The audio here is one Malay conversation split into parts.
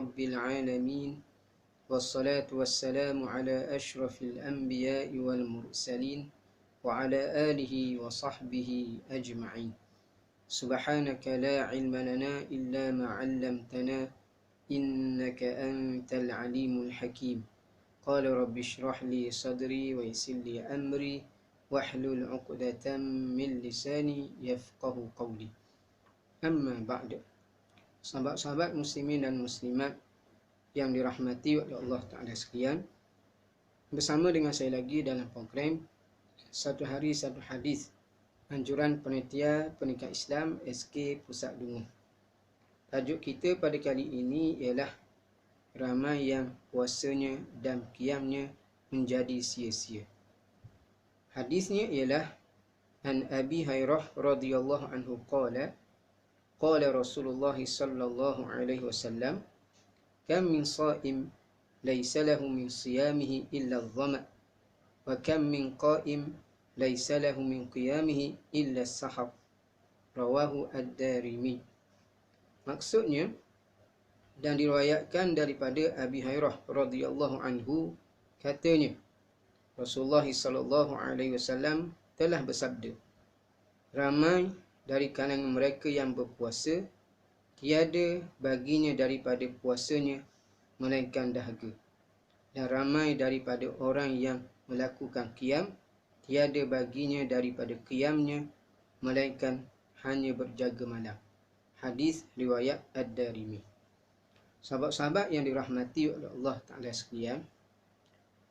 rabbil alamin. Wassalatu wassalamu ala ashrafil anbiya'i wal mursalin wa ala alihi wa sahbihi ajma'in. Subhanaka la ilma lana illa ma 'allamtana innaka antal alimul hakim. Qala rabbi shrah li sadri wa yassir li amri wahlul 'uqdatam min lisani yafqahu qawli. Amma ba'd. Sahabat-sahabat muslimin dan muslimat yang dirahmati oleh Allah Ta'ala sekalian, bersama dengan saya lagi dalam program Satu Hari Satu Hadis, anjuran panitia pendidikan Islam SK Pusat Dungun. Tajuk kita pada kali ini ialah ramai yang puasanya dan qiyamnya menjadi sia-sia. Hadisnya ialah An Abi Hurairah radhiyallahu anhu qala qala Rasulullah sallallahu alaihi wasallam kam min sha'im laysa lahu min siyamihi illa adh-dhama wa kam min qa'im laysa lahu min qiyamihi illa as-sahar. Rawahu ad-Darimi. Maksudnya, dan diriwayatkan daripada Abi Hurairah radhiyallahu anhu, katanya Rasulullah sallallahu alaihi wasallam telah bersabda, ramai dari kalangan mereka yang berpuasa, tiada baginya daripada puasanya melainkan dahaga. Dan ramai daripada orang yang melakukan qiyam, tiada baginya daripada qiyamnya melainkan hanya berjaga malam. Hadis riwayat Ad-Darimi. Sahabat-sahabat yang dirahmati oleh Allah Ta'ala sekalian,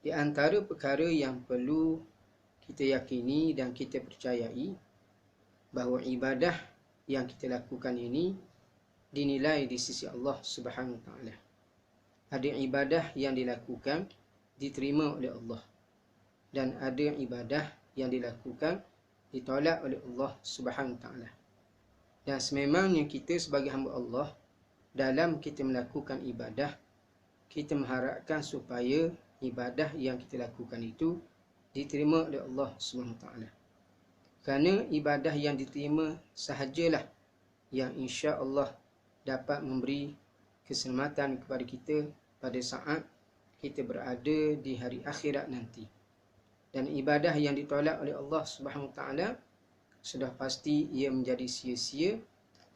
di antara perkara yang perlu kita yakini dan kita percayai, bahawa ibadah yang kita lakukan ini dinilai di sisi Allah Subhanahu Wa Taala. Ada ibadah yang dilakukan diterima oleh Allah, dan ada ibadah yang dilakukan ditolak oleh Allah Subhanahu Wa Taala. Dan sememangnya kita sebagai hamba Allah, dalam kita melakukan ibadah, kita mengharapkan supaya ibadah yang kita lakukan itu diterima oleh Allah Subhanahu Wa Taala. Kerana ibadah yang diterima sahajalah yang insya-Allah dapat memberi keselamatan kepada kita pada saat kita berada di hari akhirat nanti. Dan ibadah yang ditolak oleh Allah Subhanahu Wa Taala sudah pasti ia menjadi sia-sia,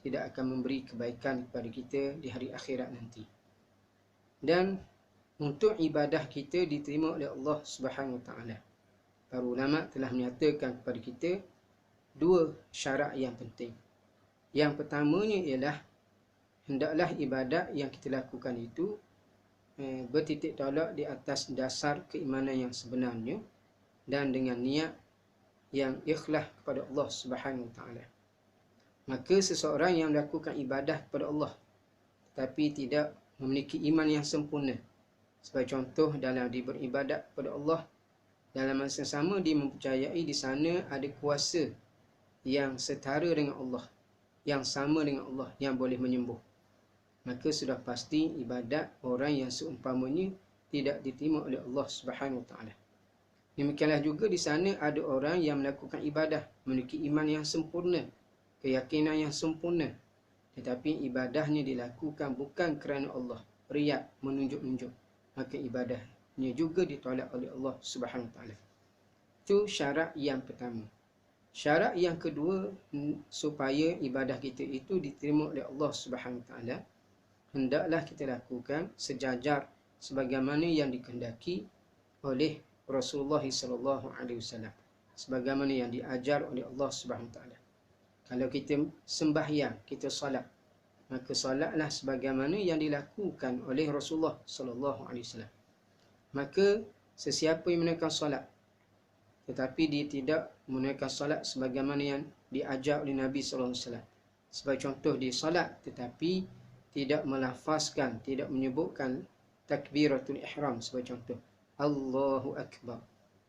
tidak akan memberi kebaikan kepada kita di hari akhirat nanti. Dan untuk ibadah kita diterima oleh Allah Subhanahu Wa Taala, para ulama telah menyatakan kepada kita dua syarat yang penting. Yang pertamanya ialah hendaklah ibadat yang kita lakukan itu bertitik tolak di atas dasar keimanan yang sebenarnya dan dengan niat yang ikhlas kepada Allah Subhanahu Wa Taala. Maka seseorang yang melakukan ibadah kepada Allah tetapi tidak memiliki iman yang sempurna, sebagai contoh dalam dia beribadat kepada Allah, dalam masa sama dia mempercayai di sana ada kuasa yang setara dengan Allah, yang sama dengan Allah, yang boleh menyembuh, maka sudah pasti ibadat orang yang seumpamanya tidak diterima oleh Allah Subhanahu Wa Taala. Demikianlah juga di sana ada orang yang melakukan ibadah, memiliki iman yang sempurna, keyakinan yang sempurna, tetapi ibadahnya dilakukan bukan kerana Allah, riya, menunjuk-nunjuk, maka ibadahnya juga ditolak oleh Allah Subhanahu Wa Taala. Itu syarat yang pertama. Syarat yang kedua, supaya ibadah kita itu diterima oleh Allah Subhanahu Wa Taala, hendaklah kita lakukan sejajar sebagaimana yang dikehendaki oleh Rasulullah sallallahu alaihi wasallam, sebagaimana yang diajar oleh Allah Subhanahu Wa Taala. Kalau kita sembahyang, kita solat, maka solatlah sebagaimana yang dilakukan oleh Rasulullah sallallahu alaihi wasallam. Maka sesiapa yang menunaikan solat tetapi dia tidak menunaikan solat sebagaimana yang diajar oleh Nabi sallallahu alaihi wasallam, sebagai contoh dia solat tetapi tidak melafazkan, tidak menyebutkan takbiratul ihram, sebagai contoh Allahu Akbar,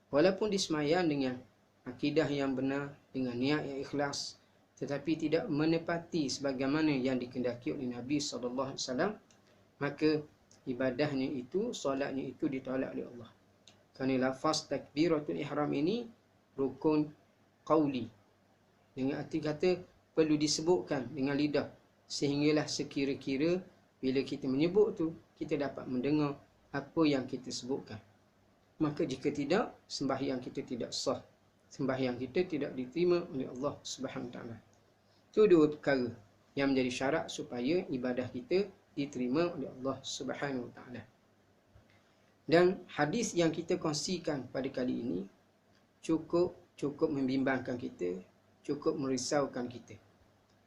walaupun disemayang dengan akidah yang benar, dengan niat yang ikhlas, tetapi tidak menepati sebagaimana yang dikehendaki oleh Nabi sallallahu alaihi wasallam, maka ibadahnya itu, solatnya itu ditolak oleh Allah. Kerana lafaz takbiratul ihram ini rukun qauli, dengan arti kata perlu disebutkan dengan lidah, sehinggalah sekira-kira Bila kita menyebut tu, kita dapat mendengar apa yang kita sebutkan. Maka jika tidak, sembahyang kita tidak sah. Sembahyang kita tidak diterima oleh Allah Subhanahu Wa Taala. Itu dua perkara yang menjadi syarat supaya ibadah kita diterima oleh Allah Subhanahu Wa Taala. Dan hadis yang kita kongsikan pada kali ini cukup membimbangkan kita, cukup merisaukan kita.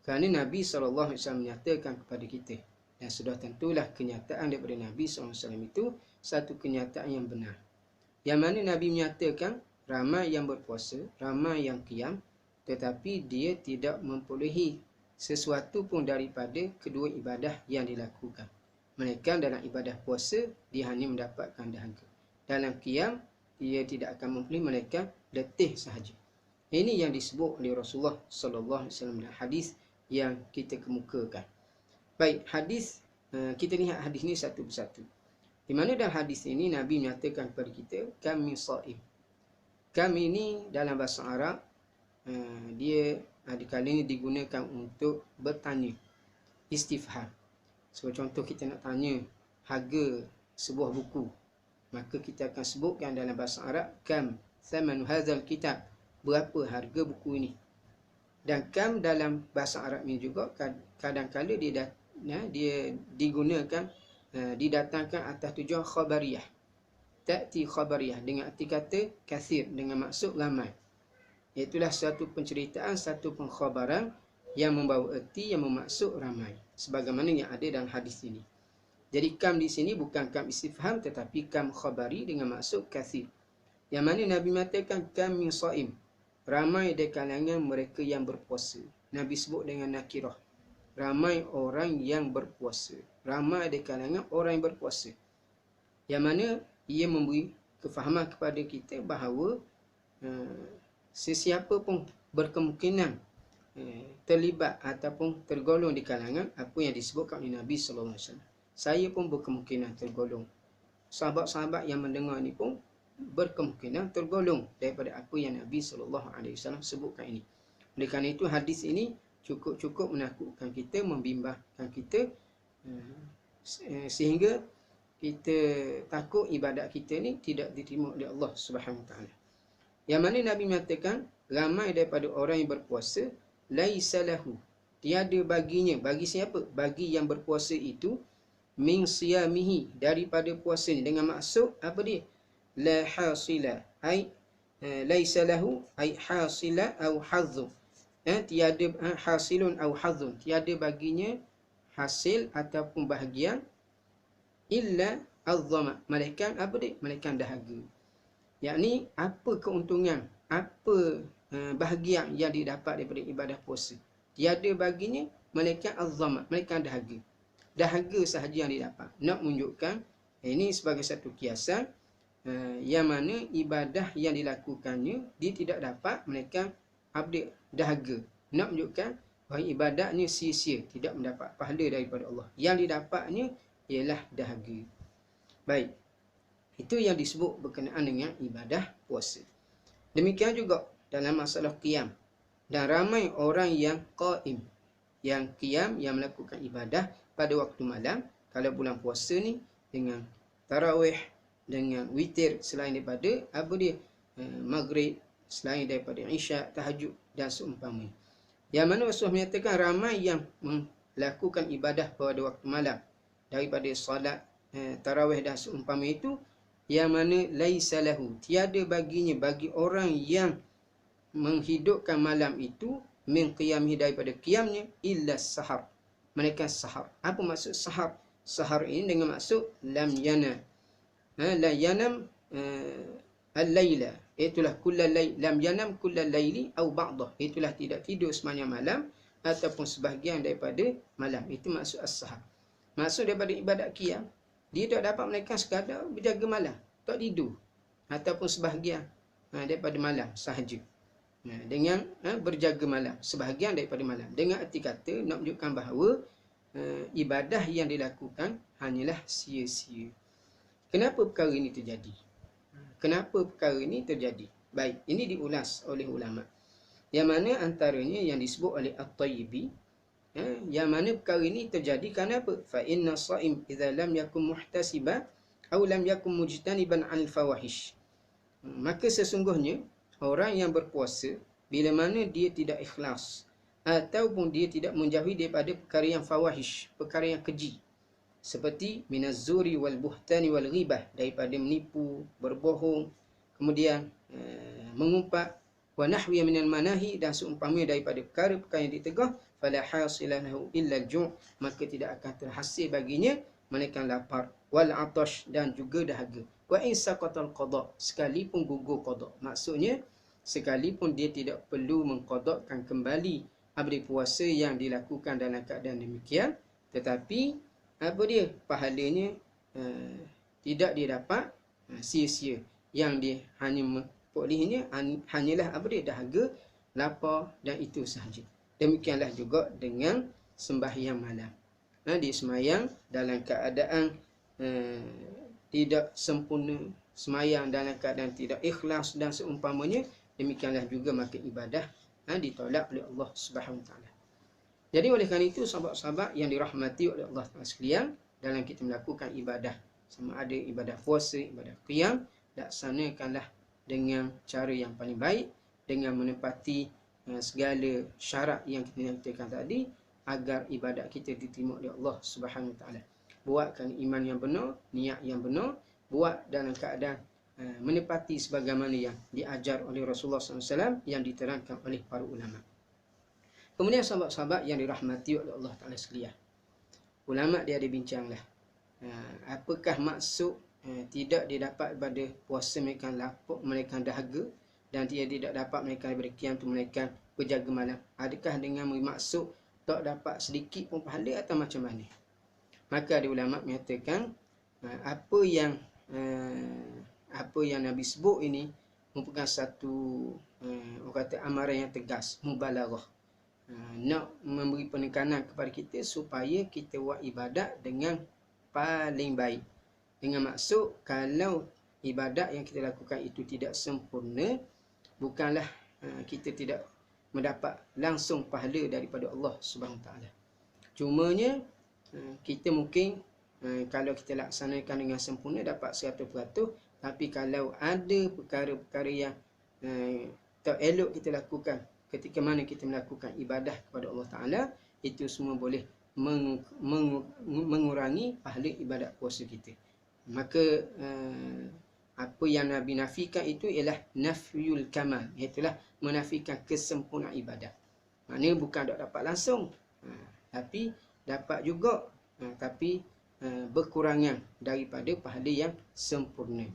Kerana Nabi SAW menyatakan kepada kita, dan sudah tentulah kenyataan daripada Nabi SAW itu satu kenyataan yang benar. Yang mana Nabi menyatakan ramai yang berpuasa, ramai yang qiyam, tetapi dia tidak memperolehi sesuatu pun daripada kedua ibadah yang dilakukan. Mereka dalam ibadah puasa, dia hanya mendapatkan dahaga. Dalam qiyam, dia tidak akan memperoleh, mereka letih sahaja. Ini yang disebut oleh Rasulullah SAW dalam hadis yang kita kemukakan. Baik, hadis, kita lihat hadis ni satu persatu. Di mana dalam hadis ini Nabi menyatakan kepada kita, kami saim. Kami ini dalam bahasa Arab, dia ada kalanya digunakan untuk bertanya, istifham. So, contoh kita nak tanya harga sebuah buku, maka kita akan sebutkan dalam bahasa Arab, kam thamanu hadzal kitab, berapa harga buku ini. Dan kam dalam bahasa Arab ini juga kadang-kadang dia digunakan, didatangkan atas tujuan khabariyah. Ta'ti khabariyah dengan arti kata kathir, dengan maksud ramai. Itulah satu penceritaan, satu pengkhabaran yang membawa erti, yang bermaksud ramai, sebagaimana yang ada dalam hadis ini. Jadi kam di sini bukan kam istifham, tetapi kam khabari dengan maksud kathir. Yang mana Nabi mengatakan kam min saim, ramai di kalangan mereka yang berpuasa. Nabi sebut dengan nakirah, ramai orang yang berpuasa, ramai di kalangan orang yang berpuasa. Yang mana ia memberi kefahaman kepada kita bahawa sesiapa pun berkemungkinan terlibat ataupun tergolong di kalangan apa yang disebutkan oleh Nabi SAW. Saya pun berkemungkinan tergolong. Sahabat-sahabat yang mendengar ni pun berkemungkinan tergolong daripada apa yang Nabi SAW sebutkan ini. Oleh kerana itu hadis ini cukup menakutkan kita, membimbangkan kita, sehingga kita takut ibadat kita ni tidak diterima oleh Allah Subhanahu Wa Taala. Yang mana Nabi mengatakan ramai daripada orang yang berpuasa, laisa lahu, tiada baginya. Bagi siapa? Bagi yang berpuasa itu, min siyamihi, daripada puasanya. Dengan maksud apa dia? La hasila, ai laisa lahu ai hasila au hazzun. Tiada hasilun au hazzun, tiada baginya hasil ataupun bahagian, illa az-zama, malaikat apa dia? Malaikat dahaga. Yakni apa keuntungan, apa bahagian yang didapat daripada ibadah puasa? Tiada baginya malaikat az-zama, malaikat dahaga. Dahaga sahaja yang didapat. Nak menunjukkan ini sebagai satu kiasan, yang mana ibadah yang dilakukannya dia tidak dapat malaikat abdi dahaga. Nak menunjukkan bahawa ibadahnya sia-sia, tidak mendapat pahala daripada Allah. Yang didapatnya ialah dahaga. Baik, itu yang disebut berkenaan dengan ibadah puasa. Demikian juga dalam masalah qiyam. Dan ramai orang yang qaim, yang qiyam, yang melakukan ibadah pada waktu malam. Kalau bulan puasa ni dengan tarawih, dengan witir, selain daripada apa dia, maghrib, selain daripada isyak, tahajud dan seumpamanya. Yang mana Rasulullah menyatakan ramai yang melakukan ibadah pada waktu malam, daripada solat tarawih dan seumpama itu, yang mana laisa lahu, tiada baginya, bagi orang yang menghidupkan malam itu, min qiyamih, daripada qiyamnya, illa sahar, mereka sahar. Apa maksud sahar? Sahar ini dengan maksud lam yanam, la yanam al-laila, itulah kullal layl, lam yanam kullal layli au ba'dah, itulah tidak tidur sepanjang malam ataupun sebahagian daripada malam. Itu maksud as-sahar. Maksud daripada ibadat qiyam, dia tak dapat mereka sekadar berjaga malam, tak tidur, ataupun sebahagian daripada malam sahaja. Dengan berjaga malam, sebahagian daripada malam, dengan arti kata nak menunjukkan bahawa ibadah yang dilakukan hanyalah sia-sia. Kenapa perkara ini terjadi? Kenapa perkara ini terjadi? Baik, ini diulas oleh ulama, yang mana antaranya yang disebut oleh At-Tayyibi, Yang mana perkara ini terjadi kerana apa? Fa inna shaim idza lam yakun muhtasiba aw lam yakun mujtaniban 'anil fawahish. Maka sesungguhnya orang yang berpuasa bila mana dia tidak ikhlas ataupun dia tidak menjauhi daripada perkara yang fawahish, perkara yang keji, seperti minaz-zuri wal buhtani wal ghibah, daripada menipu, berbohong, kemudian mengumpat, wa nahwi minal manahi, dan seumpamanya daripada perkara-perkara yang ditegah, fala hasila lahu illa al-ju', maka tidak akan terhasil baginya melainkan lapar, wal atash, dan juga dahaga, wa in saqatal qada, sekalipun gugur qada. Maksudnya sekalipun dia tidak perlu mengqadakkan kembali abdi puasa yang dilakukan dalam keadaan demikian, tetapi apa dia, pahalanya tidak dia dapat sia-sia. Yang dia hanya perolehannya hanyalah apa dia, dahaga, lapar, dan itu sahaja. Demikianlah juga dengan sembahyang malam. Dia sembahyang dalam keadaan tidak sempurna, sembahyang dalam keadaan tidak ikhlas dan seumpamanya, demikianlah juga maka ibadah ditolak oleh Allah Subhanahu Wa Taala. Jadi oleh kerana itu, sahabat-sahabat yang dirahmati oleh Allah Taala sekalian, dalam kita melakukan ibadah, sama ada ibadah puasa, ibadah qiyam, laksanakanlah dengan cara yang paling baik, dengan menepati segala syarat yang kita nyatakan tadi, agar ibadat kita diterima oleh Allah Subhanahu Wa Taala. Buatkan iman yang benar, niat yang benar, buat dalam keadaan menepati sebagaimana yang diajar oleh Rasulullah SAW, yang diterangkan oleh para ulama. Kemudian sahabat-sahabat yang dirahmati oleh Allah Ta'ala sekalian, ulama dia ada bincanglah, apakah maksud tidak didapat pada puasa mereka lapar, mereka dahaga, dan dia tidak dapat mereka berqiyam tu mereka berjaga malam. Adakah dengan maksud tak dapat sedikit pun pahala atau macam mana? Maka ada ulama menyatakan apa yang Nabi sebut ini merupakan satu orang kata amaran yang tegas, mubalaghah. Nak memberi penekanan kepada kita supaya kita buat ibadat dengan paling baik. Dengan maksud, kalau ibadat yang kita lakukan itu tidak sempurna, bukanlah kita tidak mendapat langsung pahala daripada Allah Subhanahu Wa Taala. Cumanya kita mungkin kalau kita laksanakan dengan sempurna dapat 100%, tapi kalau ada perkara-perkara yang tak elok kita lakukan ketika mana kita melakukan ibadah kepada Allah Ta'ala, itu semua boleh mengurangi pahala ibadat puasa kita. Maka apa yang Nabi nafikan itu ialah nafyul kamal, iaitu menafikan kesempurnaan ibadat. Maknanya bukan tak dapat langsung, tapi dapat juga, tapi berkurangan daripada pahala yang sempurna.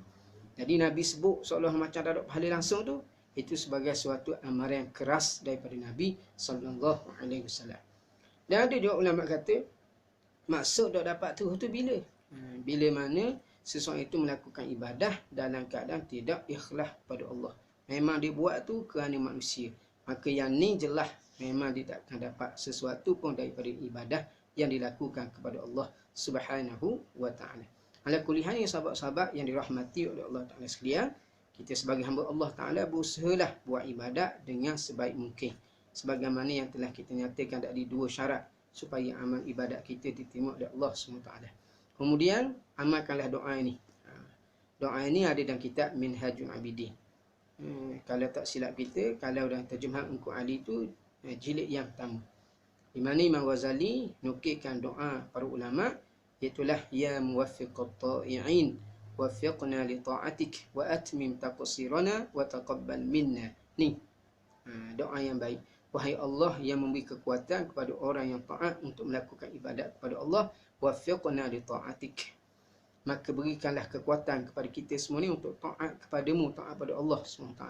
Jadi Nabi sebut seolah macam tak ada pahala langsung tu, itu sebagai suatu amaran yang keras daripada Nabi SAW. Dan ada juga ulama kata, maksud tak dapat tu bila? Bila mana seseorang itu melakukan ibadah dalam keadaan tidak ikhlas pada Allah. Memang dia buat tu kerana manusia. Maka yang ni jelas memang dia tak akan dapat sesuatu pun daripada ibadah yang dilakukan kepada Allah Subhanahu Wa Taala. Ala kulli hal, sahabat-sahabat yang dirahmati oleh Allah Taala sekalian, kita sebagai hamba Allah Ta'ala berusahalah buat ibadat dengan sebaik mungkin, sebagaimana yang telah kita nyatakan tadi 2 syarat supaya amal ibadat kita diterima oleh Allah SWT. Kemudian amalkanlah doa ini. Doa ini ada dalam kitab Minhajul Abidin. Kalau tak silap kita, kalau dalam terjemahan Engku Ali itu jilid yang pertama, di mana Imam Ghazali nukilkan doa para ulama, iaitulah ya muwaffiqat ta'i'in waffiqna li ta'atik wa atmim taqsirana wa taqabbal minna. Ni doa yang baik. Wahai Allah yang memberi kekuatan kepada orang yang taat untuk melakukan ibadat kepada Allah, waffiqna li ta'atik, maka berikanlah kekuatan kepada kita semua ni untuk taat kepadamu, taat pada Allah SWT.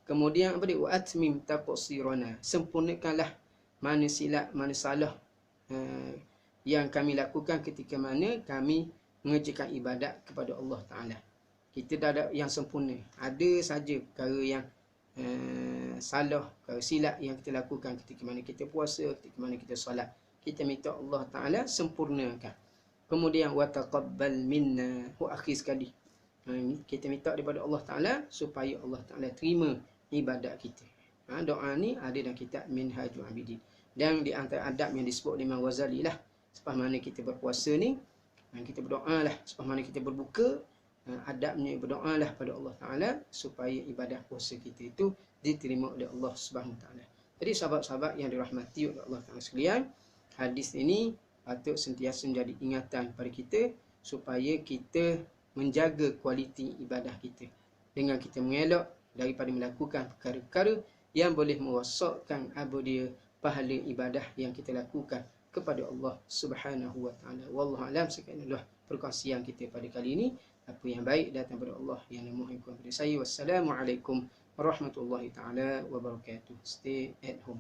Kemudian apa dia? Wa atmim taqsirana, sempurnakanlah mana silap, mana salah yang kami lakukan ketika mana kami mengerjakan ibadat kepada Allah Ta'ala. Kita dah ada yang sempurna. Ada saja perkara yang salah, perkara silap yang kita lakukan ketika mana kita puasa, ketika mana kita solat. Kita minta Allah Ta'ala sempurnakan. Kemudian wa taqabbal minna, akhir sekali, kita minta daripada Allah Ta'ala supaya Allah Ta'ala terima ibadat kita. Doa ni ada dalam kitab Minhajul Abidin. Dan di antara adab yang disebut oleh Imam Ghazali lah, selepas mana kita berpuasa ni, kita berdoa lah. Selepas mana kita berbuka, adabnya berdoa lah pada Allah Ta'ala supaya ibadah puasa kita itu diterima oleh Allah Subhanahu Ta'ala. Jadi sahabat-sahabat yang dirahmati oleh Allah Ta'ala sekalian, hadis ini patut sentiasa menjadi ingatan pada kita supaya kita menjaga kualiti ibadah kita dengan kita mengelak daripada melakukan perkara-perkara yang boleh merosakkan dia pahala ibadah yang kita lakukan kepada Allah Subhanahu wa taala. Wallahu alam, sekian adalah perkongsian kita pada kali ini. Apa yang baik datang daripada Allah, yang mohon kepada saya. Wassalamualaikum warahmatullahi taala wabarakatuh. Stay at home.